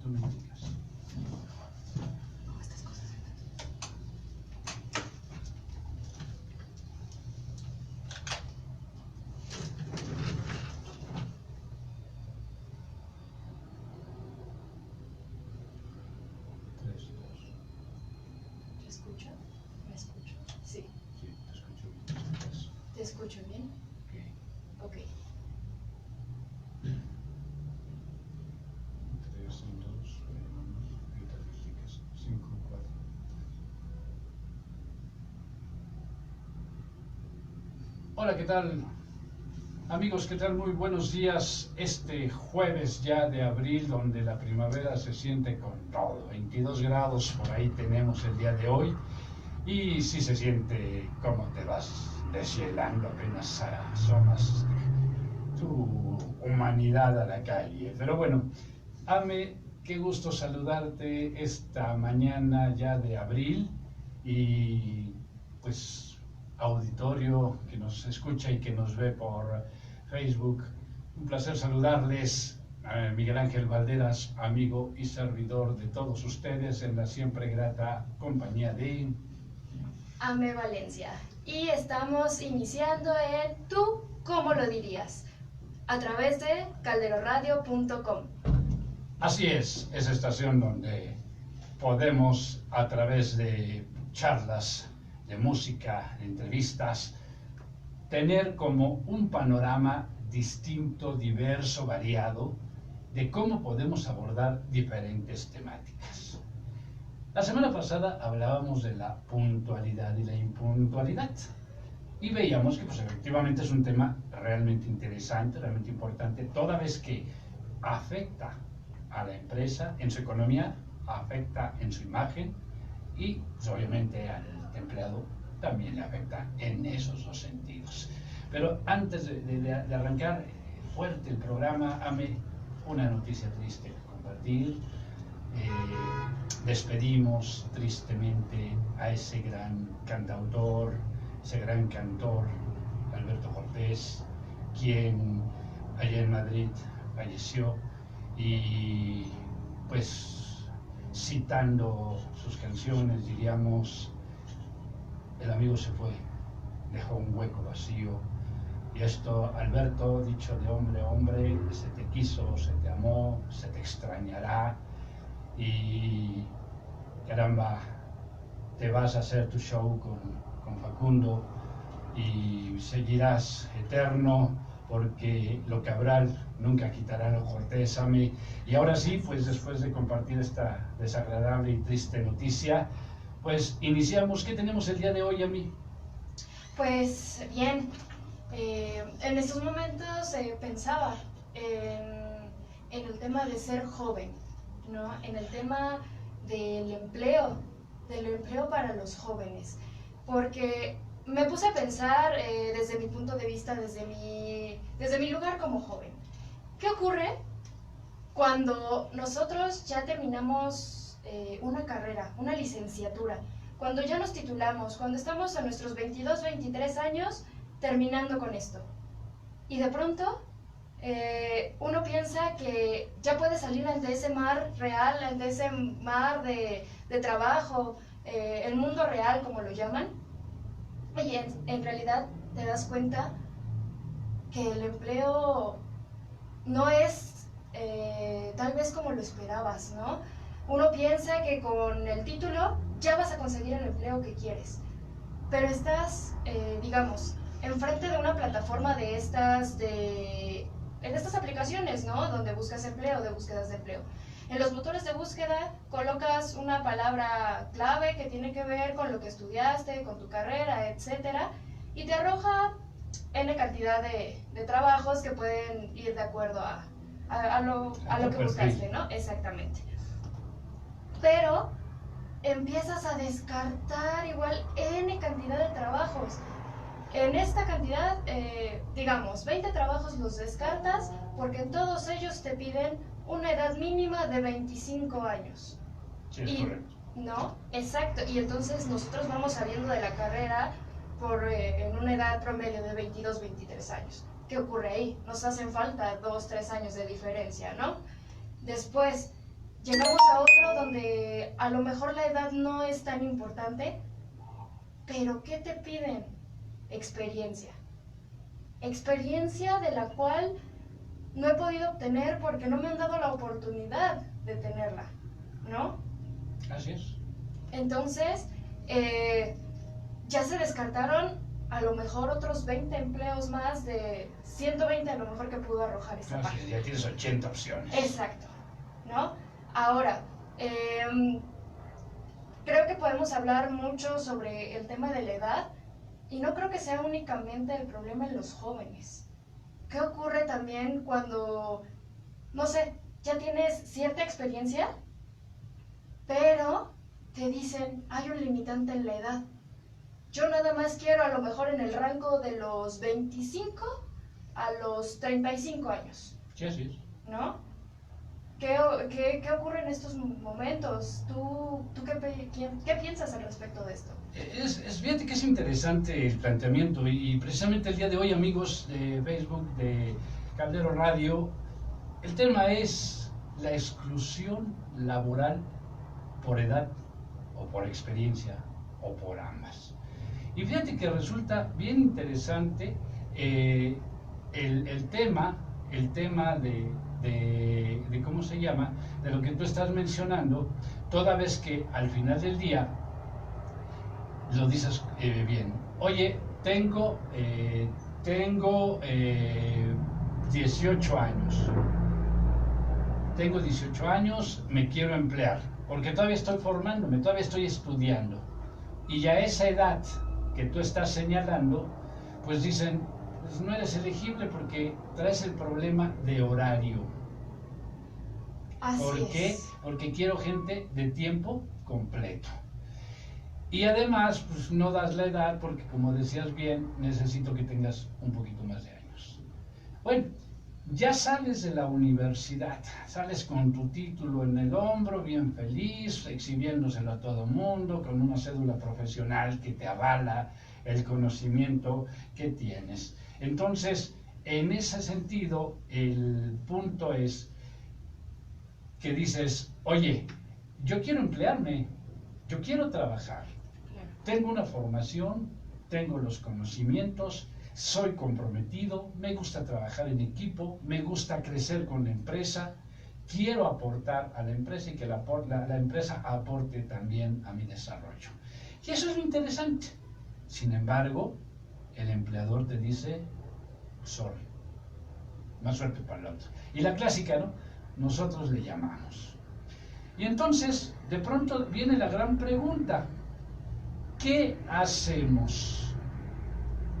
tú me indicas. Estas cosas. Tres, dos. ¿Te escucho? ¿Me escucho? Sí. Sí, te escucho bien. Tres. ¿Te escucho bien? Ok. Ok. 3, 2, ahorita te indicas. 5, 4. Hola, ¿qué tal? Amigos, ¿qué tal? Muy buenos días. Este jueves ya de abril, donde la primavera se siente con todo. 22 grados por ahí tenemos el día de hoy. Y sí se siente como te vas deshielando apenas asomas tu humanidad a la calle. Pero bueno, Ame, qué gusto saludarte esta mañana ya de abril y pues auditorio que nos escucha y que nos ve por Facebook. Un placer saludarles, Miguel Ángel Valderas, amigo y servidor de todos ustedes en la siempre grata compañía de Ame Valencia. Y estamos iniciando en ¿Tú cómo lo dirías? A través de calderoradio.com. Así es, esa estación donde podemos a través de charlas, de música, de entrevistas, tener como un panorama distinto, diverso, variado, de cómo podemos abordar diferentes temáticas. La semana pasada hablábamos de la puntualidad y la impuntualidad y veíamos que pues, efectivamente es un tema realmente interesante, realmente importante, toda vez que afecta a la empresa en su economía, afecta en su imagen y pues, obviamente al empleado también le afecta en esos dos sentidos. Pero antes de arrancar fuerte el programa, Ame, una noticia triste que compartir. Despedimos tristemente a ese gran cantautor, ese gran cantor, Alberto Cortés, quien allá en Madrid falleció y pues citando sus canciones diríamos, el amigo se fue, dejó un hueco vacío. Y esto, Alberto, dicho de hombre a hombre, se te quiso, se te amó, se te extrañará y caramba, te vas a hacer tu show con Facundo y seguirás eterno porque lo Cabral nunca quitará lo Cortés, Ame. Y ahora sí, pues después de compartir esta desagradable y triste noticia, pues iniciamos. ¿Qué tenemos el día de hoy, Ami? Pues bien, en estos momentos pensaba en el tema de ser joven, ¿no? En el tema del empleo para los jóvenes, porque me puse a pensar desde mi punto de vista, desde mi lugar como joven. ¿Qué ocurre cuando nosotros ya terminamos una carrera, una licenciatura? Cuando ya nos titulamos, cuando estamos a nuestros 22, 23 años terminando con esto. Y de pronto uno piensa que ya puede salir ante ese mar real, ante ese mar de trabajo, el mundo real como lo llaman. Y en realidad te das cuenta que el empleo no es tal vez como lo esperabas, ¿no? Uno piensa que con el título ya vas a conseguir el empleo que quieres, pero estás, digamos, enfrente de una plataforma de estas aplicaciones, ¿no? Donde buscas empleo, de búsquedas de empleo. En los motores de búsqueda colocas una palabra clave que tiene que ver con lo que estudiaste, con tu carrera, etcétera, y te arroja N cantidad de trabajos que pueden ir de acuerdo a lo que buscaste, ¿no? Exactamente. Pero empiezas a descartar igual N cantidad de trabajos. En esta cantidad, digamos, 20 trabajos los descartas porque en todos ellos te piden una edad mínima de 25 años. Sí, es correcto. ¿No? Exacto. Y entonces nosotros vamos saliendo de la carrera en una edad promedio de 22, 23 años. ¿Qué ocurre ahí? Nos hacen falta 2, 3 años de diferencia, ¿no? Después, llegamos a otro donde a lo mejor la edad no es tan importante, pero ¿qué te piden? Experiencia. Experiencia de la cual no he podido obtener porque no me han dado la oportunidad de tenerla, ¿no? Así es. Entonces, ya se descartaron a lo mejor otros 20 empleos más de 120 a lo mejor que pudo arrojar esta página. Ya tienes 80 opciones. Exacto, ¿no? Ahora, creo que podemos hablar mucho sobre el tema de la edad y no creo que sea únicamente el problema en los jóvenes. ¿Qué ocurre también cuando, no sé, ya tienes cierta experiencia, pero te dicen, hay un limitante en la edad? Yo nada más quiero a lo mejor en el rango de los 25 a los 35 años. Sí, así es. ¿No? ¿Qué ocurre en estos momentos? ¿Tú qué piensas al respecto de esto? Fíjate que es interesante el planteamiento y precisamente el día de hoy, amigos de Facebook, de Caldero Radio, el tema es la exclusión laboral por edad o por experiencia o por ambas. Y fíjate que resulta bien interesante el tema de ¿cómo se llama? De lo que tú estás mencionando, toda vez que al final del día lo dices bien. Oye, tengo 18 años. Tengo 18 años, me quiero emplear, porque todavía estoy formándome, todavía estoy estudiando. Y ya esa edad que tú estás señalando, pues dicen, pues no eres elegible porque traes el problema de horario. ¿Por qué? Porque quiero gente de tiempo completo. Y además, pues no das la edad porque, como decías bien, necesito que tengas un poquito más de años. Bueno, ya sales de la universidad, sales con tu título en el hombro, bien feliz, exhibiéndoselo a todo mundo, con una cédula profesional que te avala el conocimiento que tienes. Entonces, en ese sentido, el punto es que dices, oye, yo quiero emplearme, yo quiero trabajar, tengo una formación, tengo los conocimientos, soy comprometido, me gusta trabajar en equipo, me gusta crecer con la empresa, quiero aportar a la empresa y que la empresa aporte también a mi desarrollo. Y eso es lo interesante. Sin embargo, el empleador te dice, sorry, más suerte para el otro. Y la clásica, ¿no? Nosotros le llamamos. Y entonces, de pronto viene la gran pregunta, ¿qué hacemos?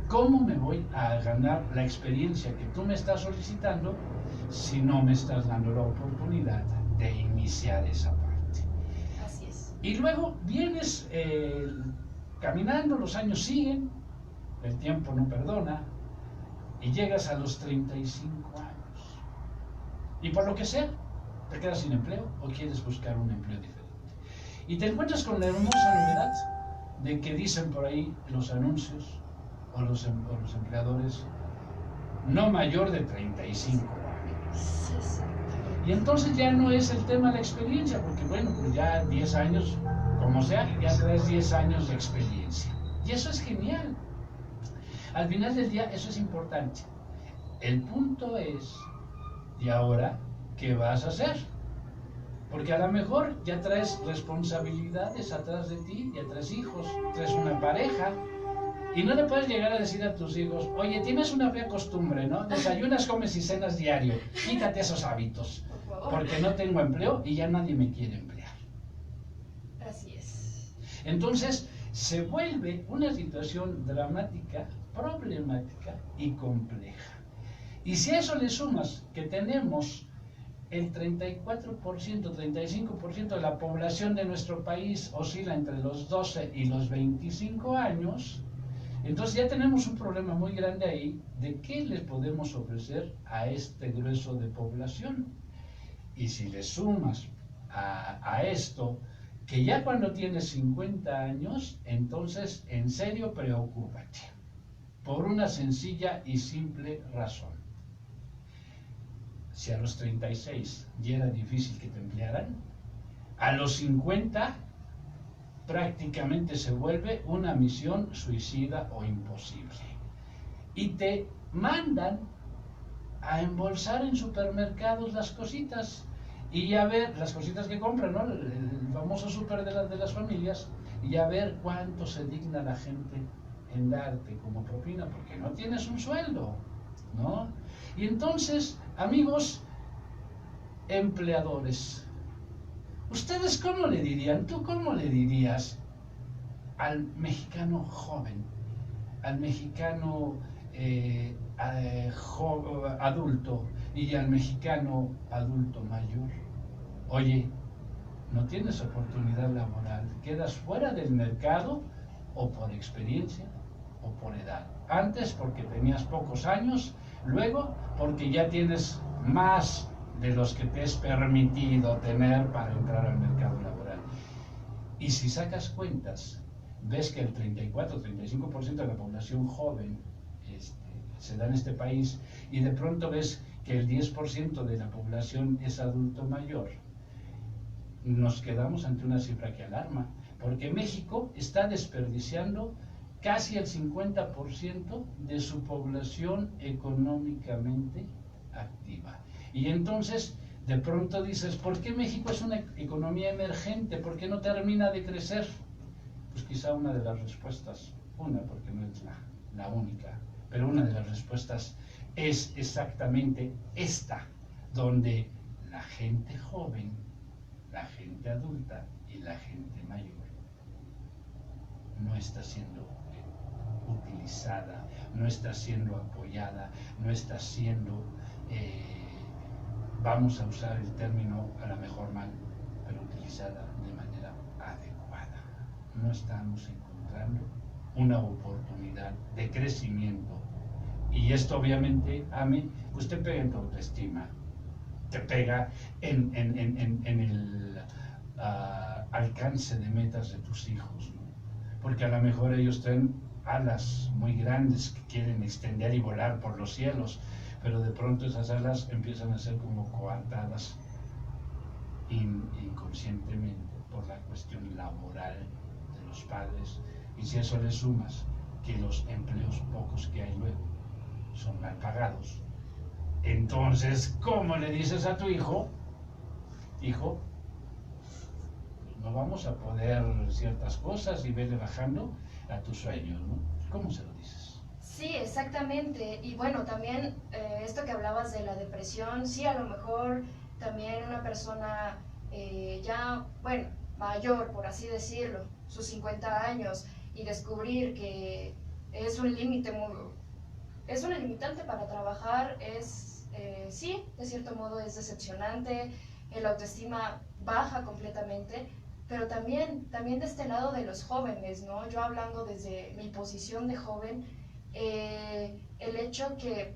¿Cómo me voy a ganar la experiencia que tú me estás solicitando si no me estás dando la oportunidad de iniciar esa parte? Así es. Y luego vienes caminando, los años siguen, el tiempo no perdona, y llegas a los 35 años. Y por lo que sea, te quedas sin empleo o quieres buscar un empleo diferente. Y te encuentras con la hermosa novedad de que dicen por ahí los anuncios o los empleadores, no mayor de 35 años. Y entonces ya no es el tema de la experiencia, porque bueno, pues ya 10 años, como sea, ya traes 10 años de experiencia. Y eso es genial. Al final del día, eso es importante. El punto es, ¿y ahora qué vas a hacer? Porque a lo mejor ya traes responsabilidades atrás de ti, ya traes hijos, traes una pareja, y no le puedes llegar a decir a tus hijos, oye, tienes una fea costumbre, ¿no? Desayunas, comes y cenas diario, quítate esos hábitos, porque no tengo empleo y ya nadie me quiere emplear. Así es. Entonces, se vuelve una situación dramática, problemática y compleja. Y si a eso le sumas que tenemos el 34%, 35% de la población de nuestro país oscila entre los 12 y los 25 años, entonces ya tenemos un problema muy grande ahí de qué les podemos ofrecer a este grueso de población. Y si le sumas a esto que ya cuando tienes 50 años, entonces en serio preocúpate, por una sencilla y simple razón. Si a los 36 ya era difícil que te emplearan, A los 50 prácticamente se vuelve una misión suicida o imposible. Y te mandan a embolsar en supermercados las cositas y a ver las cositas que compran, ¿no? El famoso súper de las familias, y a ver cuánto se digna la gente en darte como propina, porque no tienes un sueldo, ¿no? Y entonces, amigos empleadores, ¿ustedes cómo le dirían? ¿Tú cómo le dirías al mexicano joven, al mexicano adulto y al mexicano adulto mayor? Oye, no tienes oportunidad laboral, quedas fuera del mercado, o por experiencia o por edad. Antes porque tenías pocos años, luego porque ya tienes más de los que te es permitido tener para entrar al mercado laboral. Y si sacas cuentas, ves que el 34-35% de la población joven se da en este país, y de pronto ves que el 10% de la población es adulto mayor, nos quedamos ante una cifra que alarma, porque México está desperdiciando casi el 50% de su población económicamente activa. Y entonces, de pronto dices, ¿por qué México es una economía emergente? ¿Por qué no termina de crecer? Pues quizá una de las respuestas, porque no es la única, pero una de las respuestas es exactamente esta, donde la gente joven, la gente adulta y la gente mayor no está siendo utilizada, no está siendo apoyada, no está siendo, vamos a usar el término a lo mejor mal, pero utilizada de manera adecuada. No estamos encontrando una oportunidad de crecimiento. Y esto obviamente, pues te pega en tu autoestima, te pega en el alcance de metas de tus hijos, ¿no? Porque a lo mejor ellos traen alas muy grandes que quieren extender y volar por los cielos, pero de pronto esas alas empiezan a ser como coartadas inconscientemente por la cuestión laboral de los padres. Y si a eso le sumas que los empleos pocos que hay luego son mal pagados, entonces, ¿cómo le dices a tu hijo, no vamos a poder ciertas cosas y vele bajando a tus sueños, ¿no? ¿Cómo se lo dices? Sí, exactamente. Y bueno, también esto que hablabas de la depresión, sí, a lo mejor también una persona ya, bueno, mayor, por así decirlo, sus 50 años, y descubrir que es un límite es una limitante para trabajar, sí, de cierto modo es decepcionante, el autoestima baja completamente, pero también de este lado de los jóvenes, ¿no? Yo hablando desde mi posición de joven, el hecho que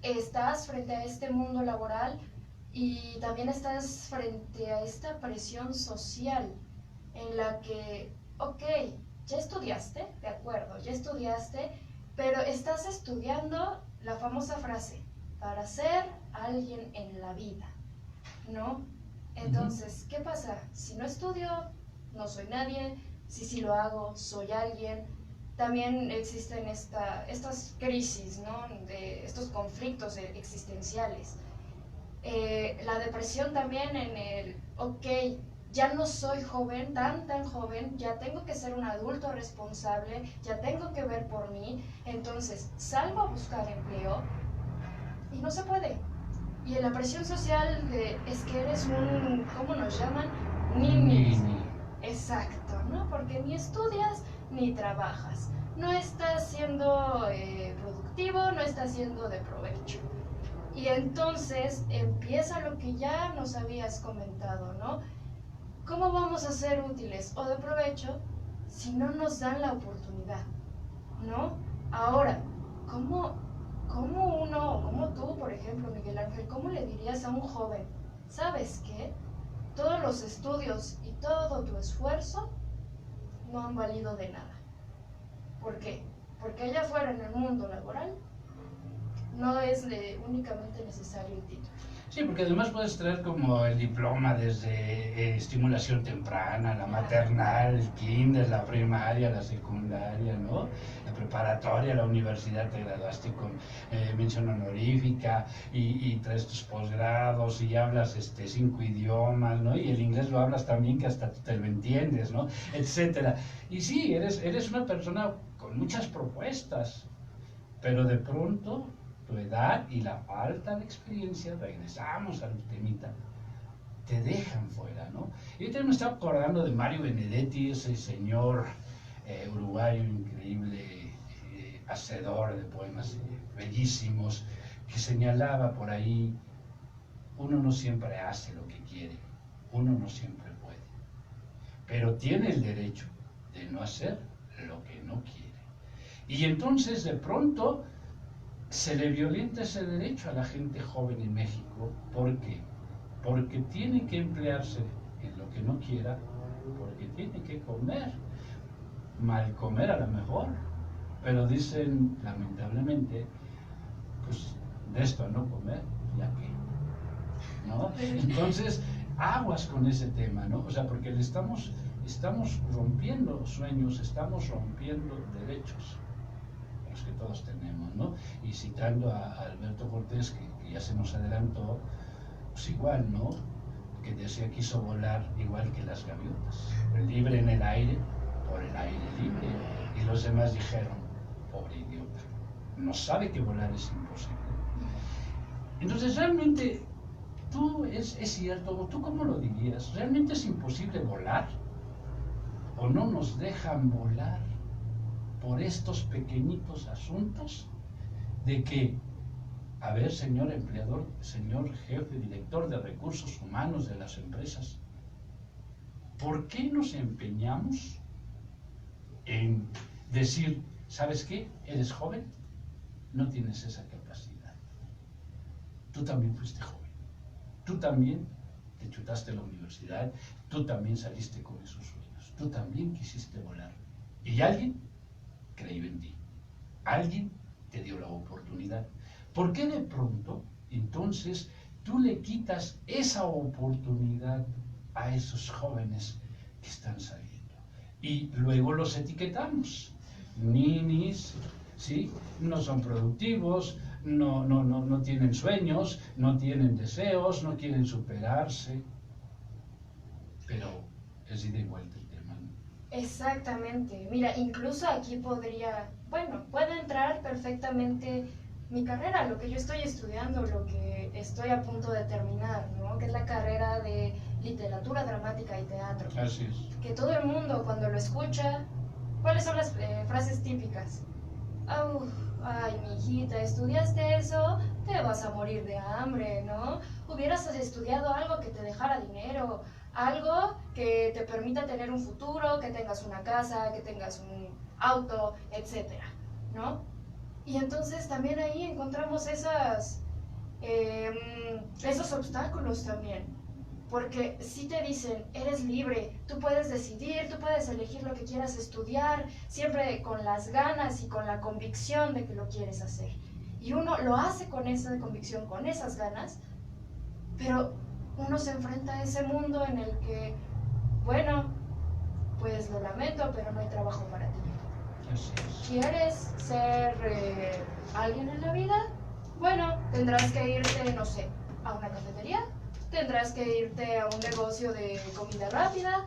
estás frente a este mundo laboral y también estás frente a esta presión social en la que, ok, ya estudiaste, de acuerdo, ya estudiaste, pero estás estudiando la famosa frase, para ser alguien en la vida, ¿no? Entonces, ¿qué pasa? Si no estudio, no soy nadie. Si lo hago, soy alguien. También existen estas crisis, ¿no? De estos conflictos existenciales. La depresión también en el, ok, ya no soy joven, tan joven, ya tengo que ser un adulto responsable, ya tengo que ver por mí. Entonces, salgo a buscar empleo y no se puede. Y en la presión social es que eres un, ¿cómo nos llaman? Nini. Exacto, ¿no? Porque ni estudias ni trabajas. No estás siendo productivo, no estás siendo de provecho. Y entonces empieza lo que ya nos habías comentado, ¿no? ¿Cómo vamos a ser útiles o de provecho si no nos dan la oportunidad, ¿no? Ahora, ¿cómo tú, por ejemplo, Miguel Ángel, cómo le dirías a un joven, ¿sabes qué? Todos los estudios y todo tu esfuerzo no han valido de nada. ¿Por qué? Porque allá afuera en el mundo laboral no es únicamente necesario el título. Sí, porque además puedes traer como el diploma desde estimulación temprana, la maternal, el kinder, la primaria, la secundaria, ¿no? La preparatoria, la universidad, te graduaste con mención honorífica y traes tus posgrados y hablas 5 idiomas, ¿no? Y el inglés lo hablas también que hasta te lo entiendes, ¿no? Etcétera. Y sí, eres una persona con muchas propuestas, pero de pronto tu edad y la falta de experiencia, regresamos al temita, te dejan fuera, ¿no? Y ahorita me estaba acordando de Mario Benedetti, ese señor uruguayo increíble, hacedor de poemas bellísimos, que señalaba por ahí, uno no siempre hace lo que quiere, uno no siempre puede, pero tiene el derecho de no hacer lo que no quiere. Y entonces de pronto se le violenta ese derecho a la gente joven en México. ¿Por qué? Porque tiene que emplearse en lo que no quiera, porque tiene que comer. Mal comer a lo mejor, pero dicen lamentablemente, pues de esto a no comer, ya que, ¿no? Entonces, aguas con ese tema, ¿no? O sea, porque estamos rompiendo sueños, estamos rompiendo derechos, los que todos tenemos, ¿no? Y citando a Alberto Cortés, que ya se nos adelantó, pues igual, ¿no? Que decía que quiso volar igual que las gaviotas, libre en el aire, por el aire libre. Y los demás dijeron, pobre idiota, no sabe que volar es imposible. Entonces realmente, es cierto, ¿tú cómo lo dirías? ¿Realmente es imposible volar? ¿O no nos dejan volar por estos pequeñitos asuntos de que, a ver, señor empleador, señor jefe, director de recursos humanos de las empresas, ¿por qué nos empeñamos en decir, ¿sabes qué? Eres joven, no tienes esa capacidad? Tú también fuiste joven, tú también te chutaste la universidad, tú también saliste con esos sueños, tú también quisiste volar. Y alguien creyó en ti, alguien te dio la oportunidad. ¿Por qué de pronto, entonces, tú le quitas esa oportunidad a esos jóvenes que están saliendo? Y luego los etiquetamos. Ninis, ¿sí? No son productivos, no tienen sueños, no tienen deseos, no quieren superarse. Pero es ida y vuelta el tema, ¿no? Exactamente. Mira, incluso aquí puede entrar perfectamente mi carrera, lo que yo estoy estudiando, lo que estoy a punto de terminar, ¿no? Que es la carrera de literatura dramática y teatro. Así es. Que todo el mundo cuando lo escucha, ¿cuáles son las frases típicas? Ay, mi hijita, estudiaste eso, te vas a morir de hambre, ¿no? Hubieras estudiado algo que te dejara dinero, algo que te permita tener un futuro, que tengas una casa, que tengas un auto, etcétera, ¿no? Y entonces también ahí encontramos esos obstáculos también. Porque si te dicen, eres libre, tú puedes decidir, tú puedes elegir lo que quieras estudiar, siempre con las ganas y con la convicción de que lo quieres hacer. Y uno lo hace con esa convicción, con esas ganas, pero uno se enfrenta a ese mundo en el que, bueno, pues lo lamento, pero no hay trabajo para ti. ¿Quieres ser alguien en la vida? Bueno, tendrás que irte, no sé, a una cafetería, tendrás que irte a un negocio de comida rápida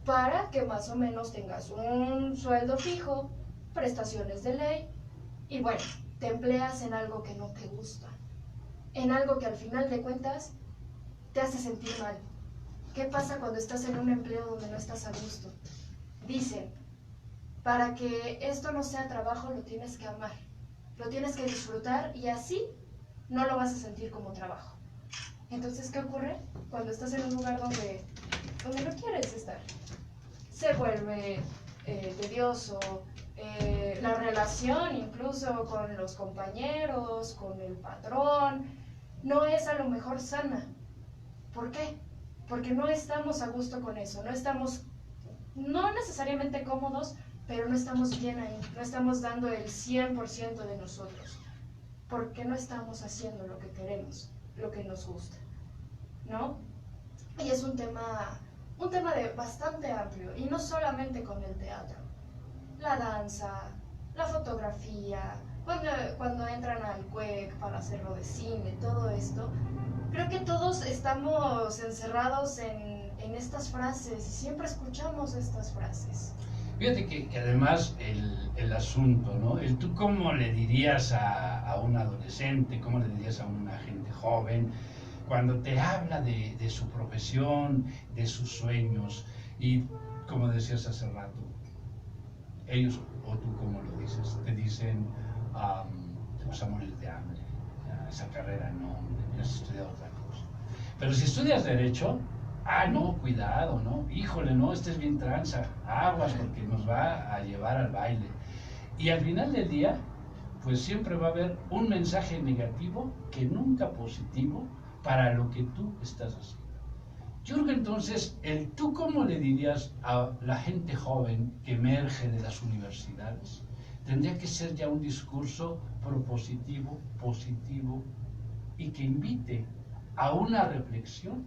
para que más o menos tengas un sueldo fijo, prestaciones de ley y bueno, te empleas en algo que no te gusta, en algo que al final de cuentas te hace sentir mal. ¿Qué pasa cuando estás en un empleo donde no estás a gusto? Dicen, para que esto no sea trabajo lo tienes que amar, lo tienes que disfrutar y así no lo vas a sentir como trabajo. Entonces, ¿qué ocurre? Cuando estás en un lugar donde no quieres estar, se vuelve tedioso, la relación incluso con los compañeros, con el patrón, no es a lo mejor sana. ¿Por qué? Porque no estamos a gusto con eso, no necesariamente cómodos, pero no estamos bien ahí, no estamos dando el 100% de nosotros, porque no estamos haciendo lo que queremos. lo que nos gusta, ¿no? Y es un tema bastante amplio, y no solamente con el teatro, la danza, la fotografía, cuando entran al CUEC para hacerlo de cine, todo esto. Creo que todos estamos encerrados en estas frases y siempre escuchamos estas frases. Fíjate que además el asunto, ¿no? ¿Tú cómo le dirías a un adolescente, cómo le dirías a una gente joven cuando te habla de su profesión, de sus sueños? Y como decías hace rato, ellos o tú cómo lo dices, te dicen, te vas a morir de hambre, esa carrera no, hubieras estudiado otra cosa. Pero si estudias Derecho, no, cuidado, ¿no? Híjole, no, este es bien tranza, aguas porque nos va a llevar al baile. Y al final del día, pues siempre va a haber un mensaje negativo que nunca positivo para lo que tú estás haciendo. Yo creo que entonces, ¿tú cómo le dirías a la gente joven que emerge de las universidades? Tendría que ser ya un discurso propositivo, positivo, y que invite a una reflexión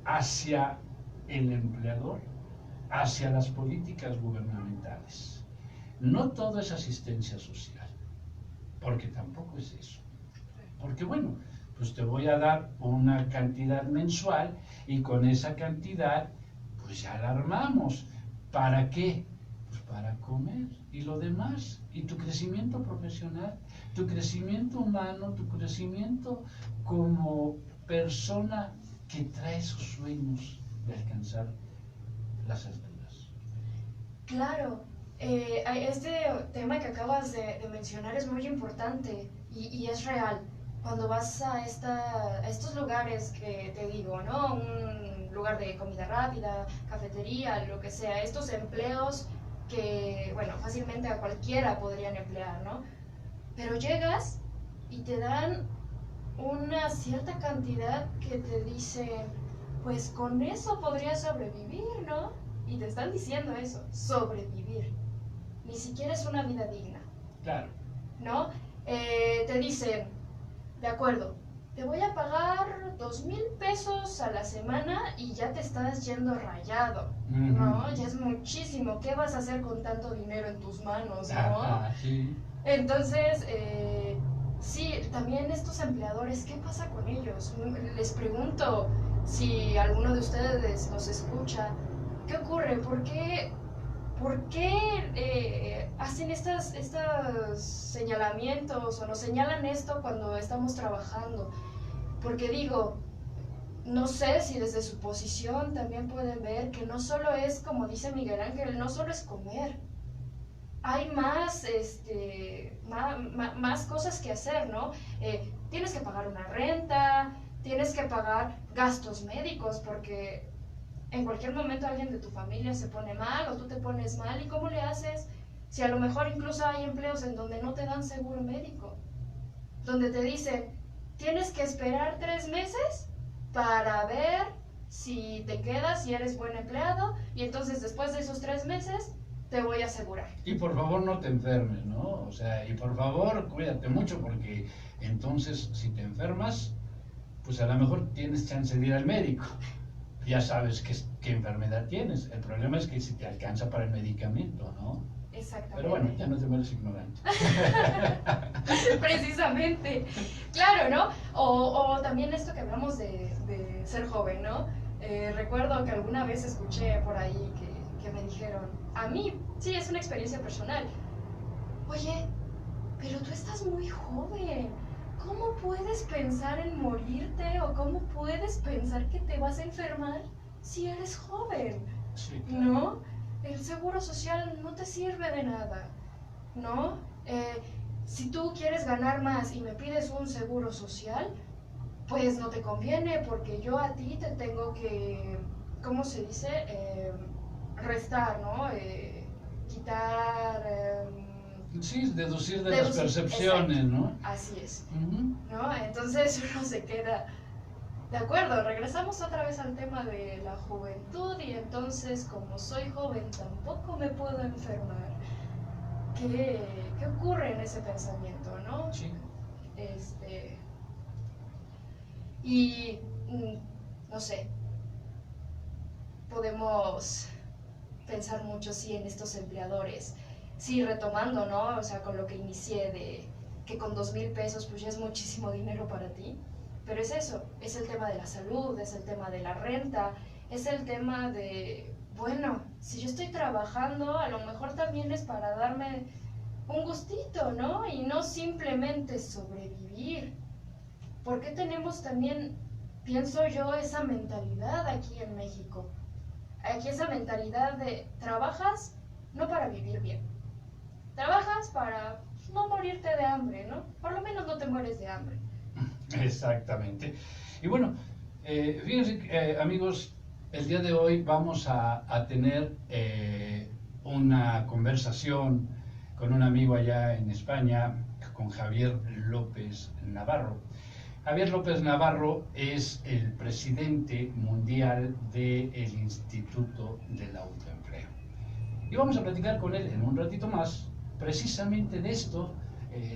hacia el empleador, hacia las políticas gubernamentales. No todo es asistencia social, porque tampoco es eso. Porque bueno, pues te voy a dar una cantidad mensual y con esa cantidad, pues ya la armamos. ¿Para qué? Pues para comer y lo demás. Y tu crecimiento profesional, tu crecimiento humano, tu crecimiento como persona que trae sus sueños de alcanzar las alturas. Claro, este tema que acabas de mencionar es muy importante y es real. Cuando vas a estos lugares que te digo, ¿no? Un lugar de comida rápida, cafetería, lo que sea, estos empleos que, bueno, fácilmente a cualquiera podrían emplear, ¿no? Pero llegas y te dan una cierta cantidad que te dicen, pues con eso podrías sobrevivir, ¿no? Y te están diciendo eso, sobrevivir. Ni siquiera es una vida digna. Claro. ¿No? Te dicen, de acuerdo, te voy a pagar 2,000 pesos a la semana y ya te estás yendo rayado, ¿no? Ya es muchísimo. ¿Qué vas a hacer con tanto dinero en tus manos, no? Sí. Entonces, sí, también estos empleadores, ¿qué pasa con ellos? Les pregunto si alguno de ustedes nos escucha, ¿qué ocurre? ¿Por qué hacen estos señalamientos o nos señalan esto cuando estamos trabajando? Porque digo, no sé si desde su posición también pueden ver que no solo es, como dice Miguel Ángel, no solo es comer. Hay más cosas que hacer, ¿no? Tienes que pagar una renta, tienes que pagar gastos médicos, porque en cualquier momento alguien de tu familia se pone mal o tú te pones mal, ¿y cómo le haces? Si a lo mejor incluso hay empleos en donde no te dan seguro médico, donde te dicen, tienes que esperar 3 meses para ver si te quedas, si eres buen empleado, y entonces después de esos 3 meses te voy a asegurar. Y por favor no te enfermes, ¿no? O sea, y por favor cuídate mucho, porque entonces si te enfermas, pues a lo mejor tienes chance de ir al médico. Ya sabes qué enfermedad tienes. El problema es que si te alcanza para el medicamento, ¿no? Exactamente. Pero bueno, ya no te mueres ignorante. Precisamente. Claro, ¿no? O también esto que hablamos de ser joven, ¿no? Recuerdo que alguna vez escuché por ahí que me dijeron, a mí, sí, es una experiencia personal, oye, pero tú estás muy joven, ¿cómo puedes pensar en morirte o cómo puedes pensar que te vas a enfermar si eres joven? Sí, claro. ¿No? El seguro social no te sirve de nada, ¿no? Si tú quieres ganar más y me pides un seguro social, pues no te conviene, porque yo a ti te tengo que, ¿cómo se dice? Restar, ¿no? Quitar... Sí, deducir de las percepciones, exacto, ¿no? Así es, ¿no? Entonces uno se queda, de acuerdo, regresamos otra vez al tema de la juventud, y entonces como soy joven tampoco me puedo enfermar. ¿Qué ocurre en ese pensamiento, no? Sí. Este, y no sé, podemos pensar mucho sí en estos empleadores, sí retomando, ¿no? O sea, con lo que inicié de que con 2,000 pesos pues ya es muchísimo dinero para ti, pero es eso, es el tema de la salud, es el tema de la renta, es el tema de, bueno, si yo estoy trabajando, a lo mejor también es para darme un gustito, ¿no? Y no simplemente sobrevivir. ¿Por qué tenemos también, pienso yo, esa mentalidad aquí en México? Aquí esa mentalidad de trabajas no para vivir bien, trabajas para no morirte de hambre, ¿no? Por lo menos no te mueres de hambre. Exactamente. Y bueno, fíjense, amigos, el día de hoy vamos a tener una conversación con un amigo allá en España, con Javier López Navarro. Javier López Navarro es el presidente mundial del Instituto del Autoempleo. Y vamos a platicar con él en un ratito más, precisamente de esto,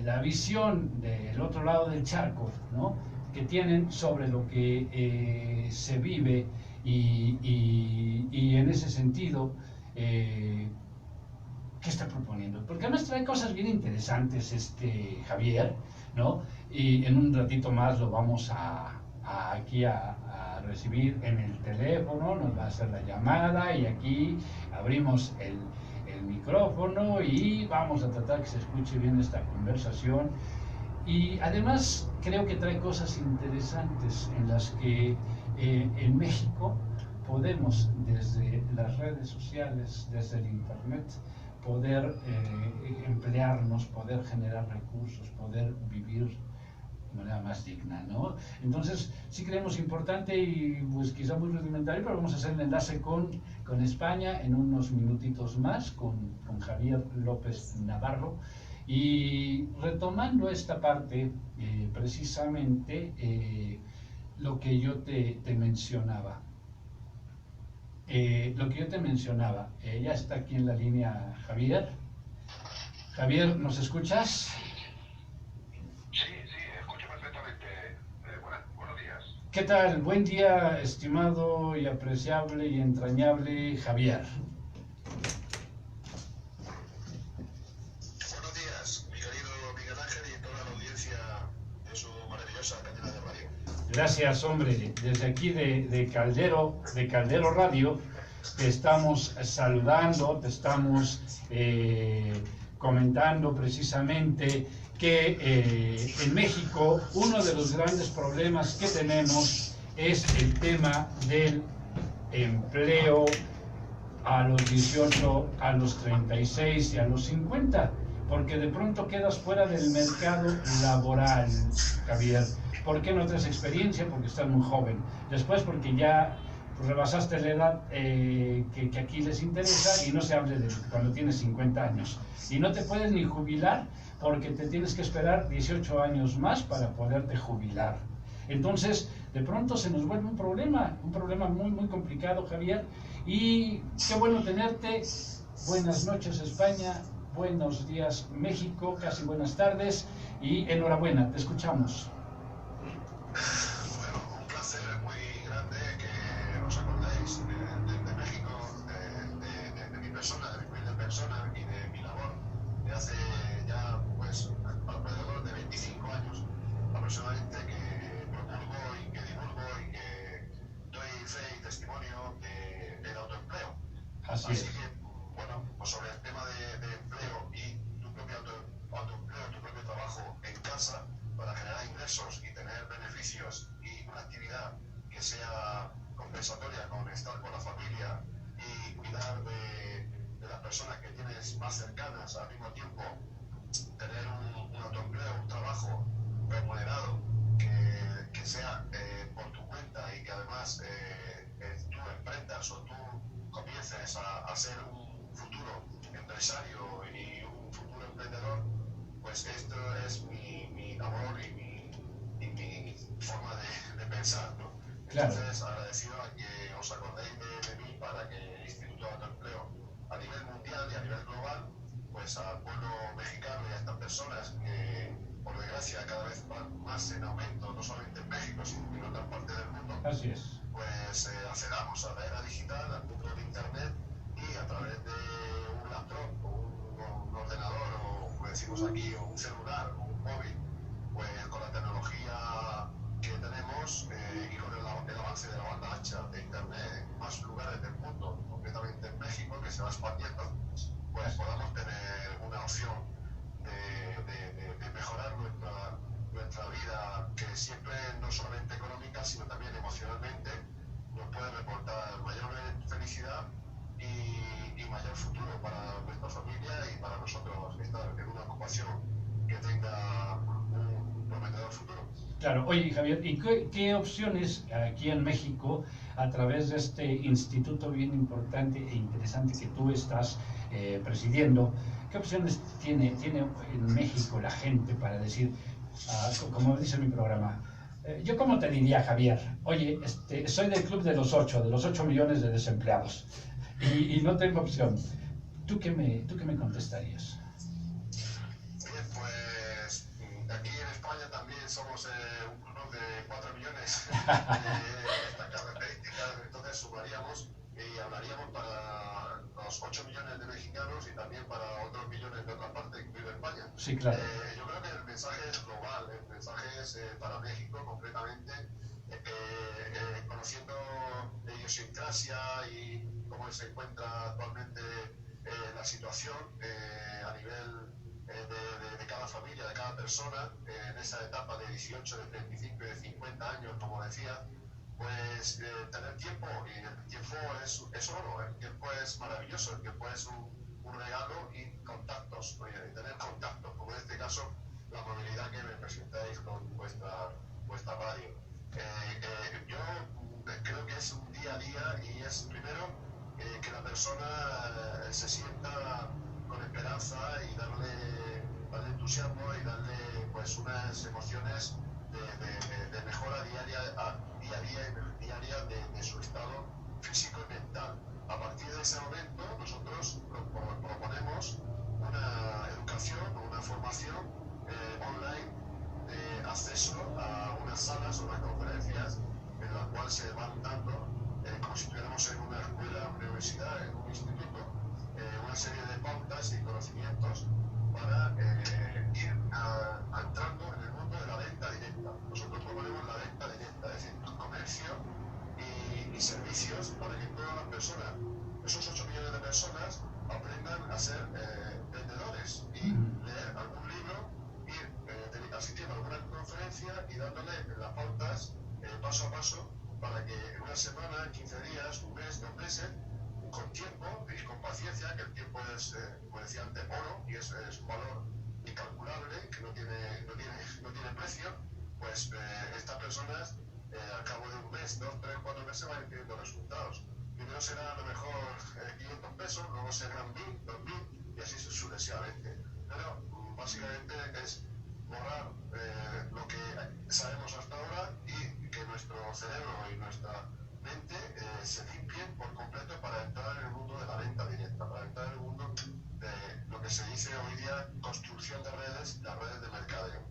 la visión del otro lado del charco, ¿no?, que tienen sobre lo que se vive y en ese sentido, ¿qué está proponiendo? Porque además trae cosas bien interesantes Javier, ¿no? Y en un ratito más lo vamos aquí a recibir en el teléfono, nos va a hacer la llamada y aquí abrimos el micrófono y vamos a tratar que se escuche bien esta conversación. Y además creo que trae cosas interesantes en las que en México podemos, desde las redes sociales, desde el internet, poder emplearnos, poder generar recursos, poder vivir de manera más digna, ¿no? Entonces, sí creemos importante y pues quizá muy rudimentario, pero vamos a hacer el enlace con España en unos minutitos más, con Javier López Navarro. Y retomando esta parte, precisamente lo que yo te mencionaba. Ya está aquí en la línea Javier. Javier, ¿nos escuchas? Sí, escucho perfectamente. Buenos días. ¿Qué tal? Buen día, estimado y apreciable y entrañable Javier. Buenos días, mi querido Miguel Ángel y toda la audiencia de su maravillosa cadena de radio. Gracias, hombre. Desde aquí de Caldero Radio, te estamos saludando, te estamos comentando precisamente que en México uno de los grandes problemas que tenemos es el tema del empleo a los 18, a los 36 y a los 50, porque de pronto quedas fuera del mercado laboral, Javier. ¿Por qué no tienes experiencia? Porque estás muy joven. Después porque ya rebasaste la edad que aquí les interesa, y no se hable de cuando tienes 50 años. Y no te puedes ni jubilar porque te tienes que esperar 18 años más para poderte jubilar. Entonces, de pronto se nos vuelve un problema muy, muy complicado, Javier. Y qué bueno tenerte. Buenas noches, España. Buenos días, México. Casi buenas tardes. Y enhorabuena, te escuchamos. Bueno, un placer muy grande que os acordéis de México, de mi persona, de mi humilde persona y de mi labor de hace ya pues alrededor de 25 años aproximadamente, que promulgo y que divulgo y que doy fe y testimonio del autoempleo. Así es. Que, bueno, pues sobre el tema de empleo y tu propio autoempleo, tu propio trabajo en casa para generar ingresos y tener beneficios y una actividad que sea compensatoria con estar con la familia y cuidar de las personas que tienes más cercanas, al mismo tiempo tener un autoempleo, un trabajo remunerado que sea por tu cuenta y que además tú emprendas o tú comiences a ser un futuro empresario y un futuro emprendedor, pues esto es mi labor y mi forma de pensar, ¿no? Claro. Entonces, agradecido a que os acordéis de mí para que el Instituto de Autoempleo a nivel mundial y a nivel global, pues al pueblo mexicano y a estas personas que por desgracia, cada vez más en aumento, no solamente en México, sino en otras partes del mundo. Así es. Pues accedamos a la era digital, al mundo de Internet, y a través de un laptop o un ordenador, o como decimos aquí, o un celular o un móvil, pues con la tecnología que tenemos y con el avance de la banda ancha de Internet en más lugares del mundo, concretamente en México, que se va expandiendo, pues podamos tener una opción de mejorar nuestra vida, que siempre no solamente económica, sino también emocionalmente, nos puede reportar mayor felicidad y mayor futuro para nuestra familia y para nosotros, estar en una ocupación que tenga un prometedor futuro. Claro, oye Javier, ¿y qué opciones aquí en México, a través de este instituto bien importante e interesante que tú estás presidiendo, qué opciones tiene en México la gente para decir, como dice mi programa, yo cómo te diría, Javier, oye, soy del club de los 8 millones de desempleados y no tengo opción, ¿tú qué me contestarías? Bien, pues aquí en España también somos un club de 4 millones de estas características, entonces sumaríamos y hablaríamos para los 8 millones de mexicanos y también para otros millones de otra parte, incluido España. Sí, claro. Yo creo que el mensaje es global, el mensaje es para México concretamente, conociendo la idiosincrasia y cómo se encuentra actualmente la situación a nivel de cada familia, de cada persona, en esa etapa de 18, de 35 y de 50 años, como decía, pues tener tiempo, y el tiempo es oro, el tiempo es maravilloso, el tiempo es un regalo, y contactos, y tener contactos, como en este caso la movilidad que me presentáis con vuestra radio. Yo creo que es un día a día, y es primero que la persona se sienta con esperanza y darle entusiasmo y darle pues unas emociones de mejora diaria de su estado físico y mental. A partir de ese momento nosotros proponemos una educación o una formación online de acceso a unas salas o unas conferencias en las cuales se van dando, como si estuviéramos en una escuela, una universidad, en un instituto, una serie de pautas y conocimientos para ir entrando en el mundo de la venta directa. Nosotros proponemos la venta directa, es decir, comercio y servicios, para que todas las personas, esos 8 millones de personas, aprendan a ser vendedores y leer algún libro, ir asistiendo a alguna conferencia y dándole las pautas paso a paso, para que en una semana, en 15 días, un mes, 2 meses, con tiempo y con paciencia, que el tiempo es, como decía antes, oro, y es un valor incalculable, que no tiene precio, pues estas personas al cabo de un mes, 2, 3, 4 meses van teniendo resultados. Primero será a lo mejor 500 pesos, luego serán 1000, 2000 y así sucesivamente. Pero básicamente es borrar lo que sabemos hasta ahora y que nuestro cerebro y nuestra mente se limpien por completo para entrar en el mundo de la venta directa, para entrar en el mundo de lo que se dice hoy día construcción de redes, las redes de mercadeo.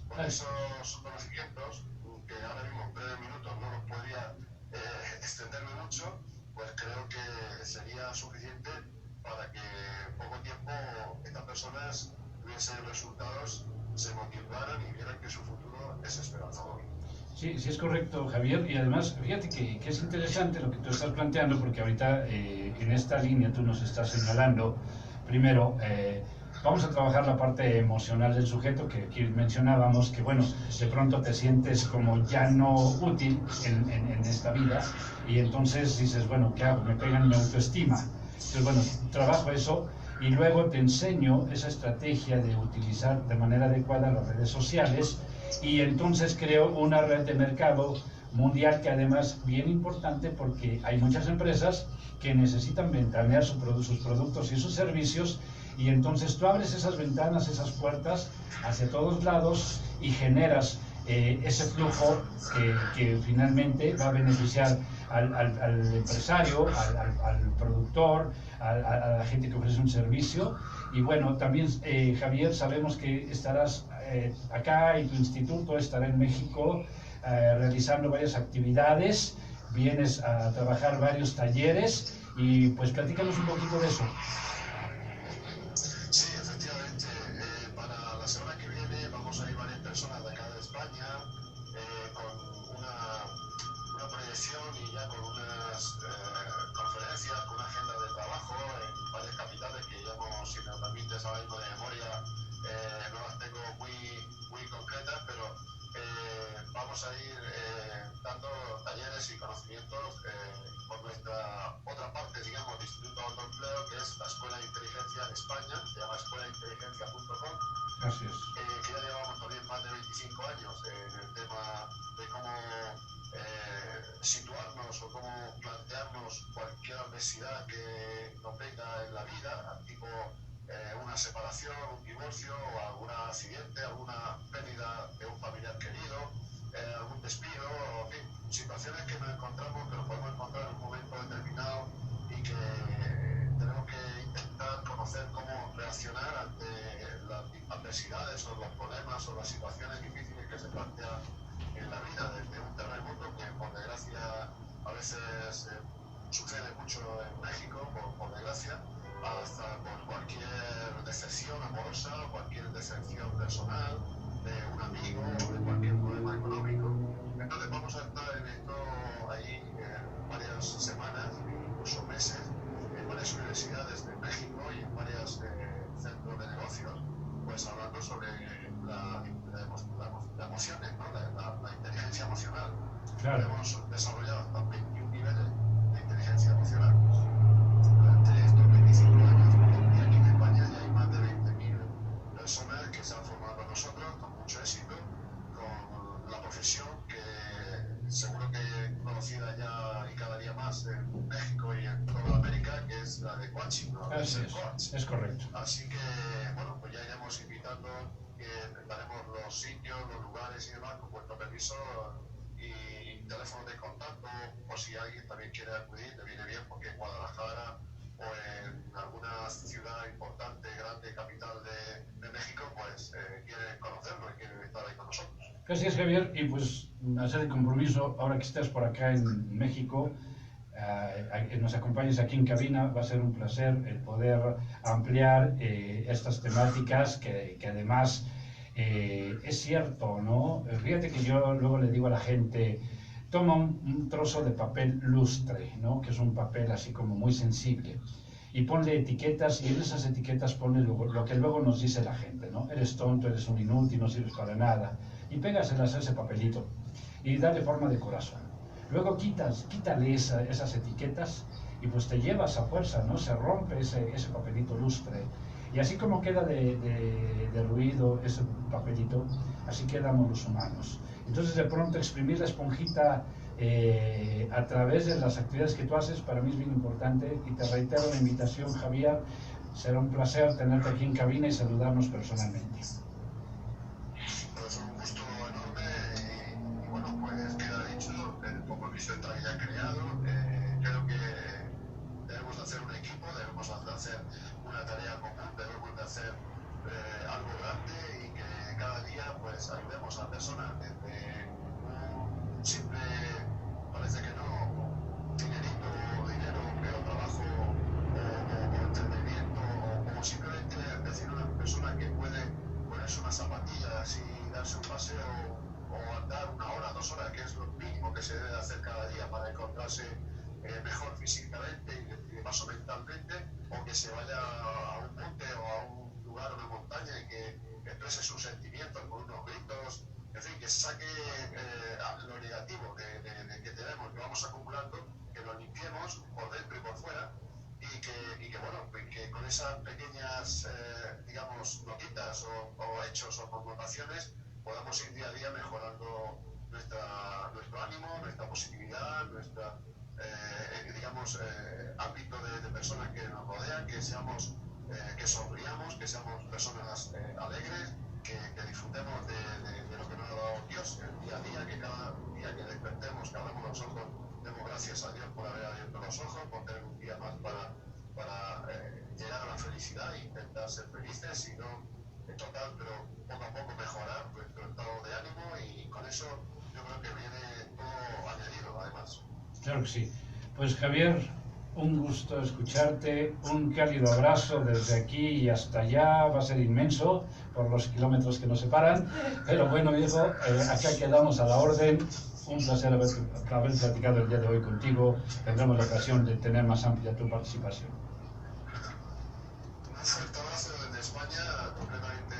Con esos conocimientos, que ahora mismo en breves minutos no los podría extenderme mucho, pues creo que sería suficiente para que en poco tiempo estas personas tuviesen resultados, se motivaran y vieran que su futuro es esperanzador. Sí, sí es correcto, Javier, y además, fíjate que es interesante lo que tú estás planteando, porque ahorita en esta línea tú nos estás señalando, primero, vamos a trabajar la parte emocional del sujeto, que aquí mencionábamos, que bueno, de pronto te sientes como ya no útil en esta vida, y entonces dices, bueno, ¿qué hago? Me pegan mi autoestima. Entonces, bueno, trabajo eso, y luego te enseño esa estrategia de utilizar de manera adecuada las redes sociales, y entonces creo una red de mercado mundial, que además bien importante, porque hay muchas empresas que necesitan ventanear sus productos y sus servicios, y entonces tú abres esas ventanas, esas puertas hacia todos lados y generas ese flujo que finalmente va a beneficiar al empresario, al productor, a la gente que ofrece un servicio. Y bueno, también Javier, sabemos que estarás acá y tu instituto estará en México realizando varias actividades, vienes a trabajar varios talleres y pues platícanos un poquito de eso. Sí, efectivamente, para la semana que viene vamos a ir varias personas de acá de España con una proyección y ya con unas conferencias, con una agenda de trabajo en varias capitales que ya no, si me permites ahora mismo de memoria, no las tengo muy concretas, pero vamos a ir dando talleres y conocimientos por nuestra otra parte, digamos, del Instituto de Autoempleo, que es la Escuela de Inteligencia en España, se llama escueladeinteligencia.com, Así es. que ya llevamos también más de 25 años en el tema de cómo situarnos o cómo plantearnos cualquier adversidad que nos venga en la vida, tipo una separación, un divorcio, o algún accidente, alguna pérdida de un familiar querido, algún despido, en fin, situaciones que nos encontramos, que nos podemos encontrar en un momento determinado y que tenemos que intentar conocer cómo reaccionar ante las adversidades o los problemas o las situaciones difíciles que se plantean en la vida, desde un terremoto que por desgracia a veces sucede mucho en México, por desgracia, hasta por cualquier decepción amorosa, cualquier decepción personal, de un amigo, de cualquier problema económico. Entonces vamos a estar en esto ahí varias semanas, incluso meses, en varias universidades de México y en varios centros de negocios, pues hablando sobre las emociones, ¿no? la inteligencia emocional. Claro. Hemos desarrollado hasta 21 niveles de inteligencia emocional durante estos 25 años, y aquí en España ya hay más de 20.000 personas que se han formado con nosotros con mucho éxito, con la profesión que seguro que es conocida ya y cada día más en México y en toda América, que es la de coaching, ¿no? Así es correcto. Así que, bueno, pues ya iremos invitando, daremos los sitios, los lugares y demás, con vuestro permiso, y teléfono de contacto, por si alguien también quiere acudir, le viene bien, porque en Guadalajara o en alguna ciudad importante, grande, capital de México, pues quiere conocerlo y quiere estar ahí con nosotros. Así es, Javier, y pues hacer el compromiso, ahora que estés por acá en México, nos acompañes aquí en cabina, va a ser un placer el poder ampliar estas temáticas que además es cierto, ¿no? Fíjate que yo luego le digo a la gente, toma un trozo de papel lustre, ¿no? Que es un papel así como muy sensible, y ponle etiquetas, y en esas etiquetas ponle lo que luego nos dice la gente, ¿no? Eres tonto, eres un inútil, no sirves para nada, y pégaselas a ese papelito y dale forma de corazón. Luego quítale esas etiquetas y pues te llevas a fuerza, ¿no? Se rompe ese papelito lustre. Y así como queda de ruido ese papelito, así quedamos los humanos. Entonces de pronto exprimir la esponjita a través de las actividades que tú haces, para mí es bien importante. Y te reitero la invitación, Javier, será un placer tenerte aquí en cabina y saludarnos personalmente. Pues un gusto enorme y bueno, pues queda dicho, el compromiso está ya creado. Creo que debemos de hacer un equipo, debemos de hacer una tarea común, debemos de hacer algo grande y que cada día pues ayudemos a personas desde un simple, parece que no, dinero, empleo, trabajo o entretenimiento, o simplemente decir a una persona que puede ponerse unas zapatillas y darse un paseo o andar 1 hora, 2 horas, que es lo mínimo que se debe hacer cada día para encontrarse mejor físicamente y de paso mentalmente, o que se vaya a un monte o a un lugar, una montaña, y que exprese sus sentimientos con unos gritos, en fin, que saque lo negativo que tenemos, que vamos acumulando, que lo limpiemos por dentro y por fuera, y que bueno, que con esas pequeñas, digamos, notitas o hechos o connotaciones podamos ir día a día mejorando nuestro ánimo, nuestra positividad, nuestra digamos, ámbito de personas que nos rodean, que seamos, que sonriamos, que seamos personas alegres, que disfrutemos de lo que nos ha dado Dios el día a día, que cada día que despertemos, que abramos los ojos, demos gracias a Dios por haber abierto los ojos, por tener un día más para llegar a la felicidad e intentar ser felices, y no total, pero poco a poco mejorar nuestro estado de ánimo y con eso yo creo que viene todo añadido, además. Claro que sí. Pues Javier, un gusto escucharte, un cálido abrazo desde aquí y hasta allá, va a ser inmenso por los kilómetros que nos separan, pero bueno, viejo, acá quedamos a la orden. Un placer haber platicado el día de hoy contigo. Tendremos la ocasión de tener más amplia tu participación. Un fuerte abrazo desde España, concretamente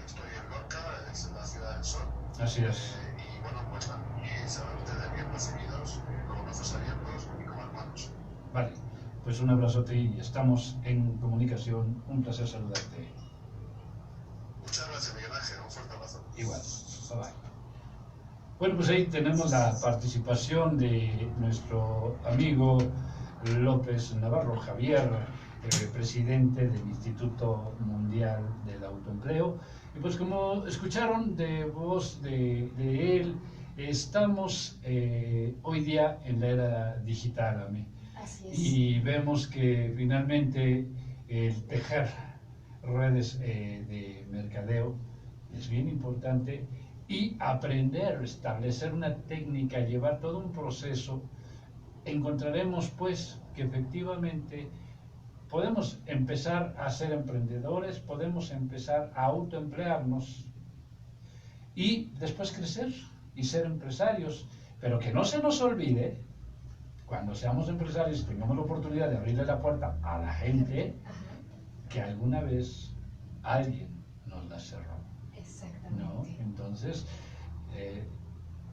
estoy en Lorca, es en la Ciudad del Sol. Así es. Y bueno, pues aquí serán ustedes bien recibidos, con los brazos abiertos y como hermanos. Vale, pues un abrazote y estamos en comunicación. Un placer saludarte. Muchas gracias, Miguel Ángel, un fuerte abrazo. Igual, bye bye. Bueno, pues ahí tenemos la participación de nuestro amigo López Navarro, Javier, presidente del Instituto Mundial del Autoempleo. Y pues como escucharon de voz de él, estamos hoy día en la era digital, Ami. Así es. Y vemos que finalmente el tejer redes de mercadeo es bien importante y aprender, establecer una técnica, llevar todo un proceso. Encontraremos pues que efectivamente podemos empezar a ser emprendedores, podemos empezar a autoemplearnos y después crecer y ser empresarios, pero que no se nos olvide, cuando seamos empresarios tengamos la oportunidad de abrirle la puerta a la gente, que alguna vez alguien nos la cerró. Exactamente. ¿No? Entonces,